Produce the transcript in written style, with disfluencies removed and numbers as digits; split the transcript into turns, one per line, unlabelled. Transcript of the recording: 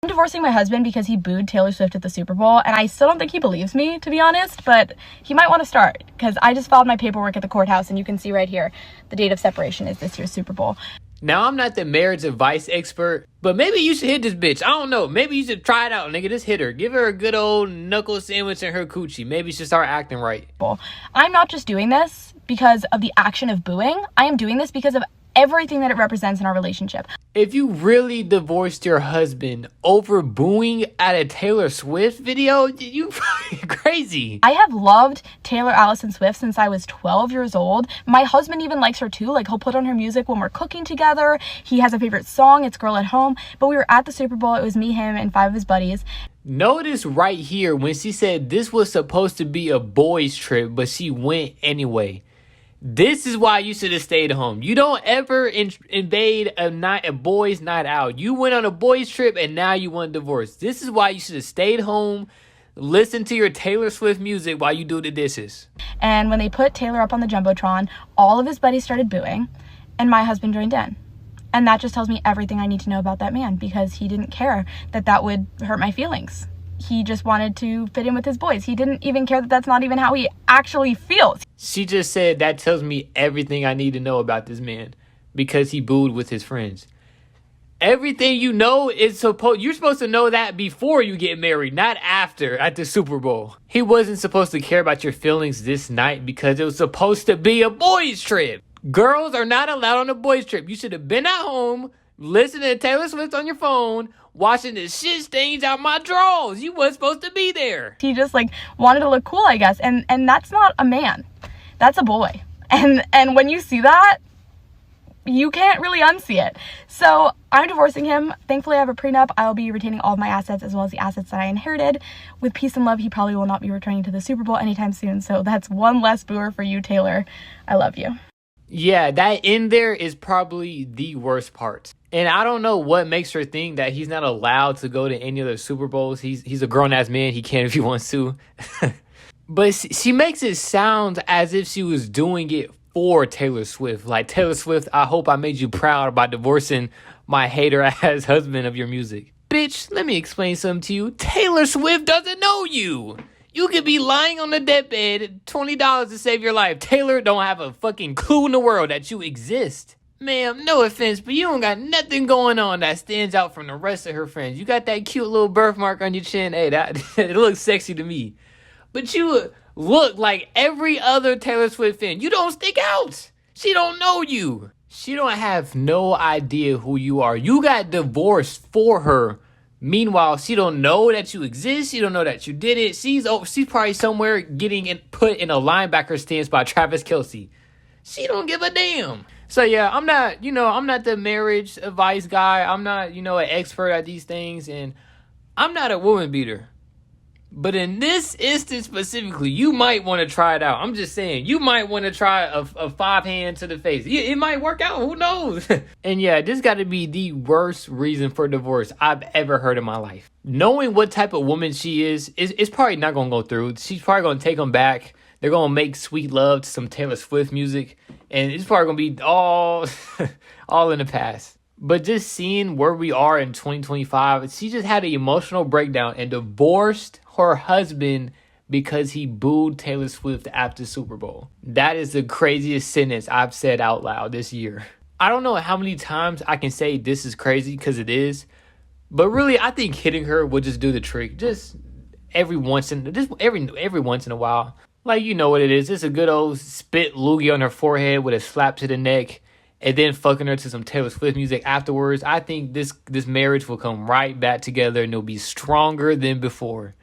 I'm divorcing my husband because he booed Taylor Swift at the Super Bowl, and I still don't think he believes me, to be honest, but he might want to start, because I just filed my paperwork at the courthouse, and you can see right here, the date of separation is this year's Super Bowl.
Now, I'm not the marriage advice expert, but maybe you should hit this bitch. I don't know. Maybe you should try it out, nigga. Just hit her. Give her a good old knuckle sandwich in her coochie. Maybe she should start acting right.
I'm not just doing this because of the action of booing. I am doing this because of everything that it represents in our relationship.
If you really divorced your husband over booing at a Taylor Swift video, you fucking crazy.
I have loved Taylor Allison Swift since I was 12 years old. My husband even likes her too. Like, he'll put on her music when we're cooking together. He has a favorite song. It's Girl at Home. But we were at the Super Bowl. It was me, him, and 5 of his buddies.
Notice right here when she said this was supposed to be a boys' trip, but she went anyway. This is why you should have stayed home. You don't ever invade a boys' night out. You went on a boys' trip and now you want a divorce. This is why you should have stayed home, listen to your Taylor Swift music while you do the dishes.
And when they put Taylor up on the Jumbotron, all of his buddies started booing, and my husband joined in. And that just tells me everything I need to know about that man, because he didn't care that that would hurt my feelings. He just wanted to fit in with his boys. He didn't even care that that's not even how he actually feels.
She just said that tells me everything I need to know about this man because he booed with his friends. Everything you know is you're supposed to know that before you get married, not after at the Super Bowl. He wasn't supposed to care about your feelings this night because it was supposed to be a boys' trip. Girls are not allowed on a boys' trip. You should have been at home, listening to Taylor Swift on your phone, washing the shit stains out my drawers. You weren't supposed to be there.
He just wanted to look cool, I guess. And that's not a man. That's a boy. And when you see that, you can't really unsee it. So I'm divorcing him. Thankfully, I have a prenup. I'll be retaining all of my assets as well as the assets that I inherited. With peace and love, he probably will not be returning to the Super Bowl anytime soon. So that's one less booer for you, Taylor. I love you.
Yeah, that in there is probably the worst part. And I don't know what makes her think that he's not allowed to go to any other Super Bowls. He's a grown-ass man. He can if he wants to. But she makes it sound as if she was doing it for Taylor Swift. Like, Taylor Swift, I hope I made you proud by divorcing my hater-ass husband of your music. Bitch, let me explain something to you. Taylor Swift doesn't know you. You could be lying on the deathbed, $20 to save your life. Taylor don't have a fucking clue in the world that you exist. Ma'am, no offense, but you don't got nothing going on that stands out from the rest of her friends. You got that cute little birthmark on your chin. Hey, that it looks sexy to me. But you look like every other Taylor Swift fan. You don't stick out. She don't know you. She don't have no idea who you are. You got divorced for her. Meanwhile, she don't know that you exist. She don't know that you did it. She's probably somewhere getting put in a linebacker stance by Travis Kelce. She don't give a damn. So yeah, I'm not the marriage advice guy. I'm not, an expert at these things, and I'm not a woman beater. But in this instance specifically, you might want to try it out. I'm just saying, you might want to try a 5-hand to the face. It might work out. Who knows? And yeah, this got to be the worst reason for divorce I've ever heard in my life. Knowing what type of woman she is, it's probably not going to go through. She's probably going to take them back. They're going to make sweet love to some Taylor Swift music. And it's probably going to be all in the past. But just seeing where we are in 2025, she just had an emotional breakdown and divorced her husband because he booed Taylor Swift after Super Bowl. That is the craziest sentence I've said out loud this year. I don't know how many times I can say this is crazy, because it is. But really, I think hitting her would just do the trick. Just every once in a while. Like, you know what it is. It's a good old spit loogie on her forehead with a slap to the neck, and then fucking her to some Taylor Swift music afterwards. I think this marriage will come right back together, and it'll be stronger than before.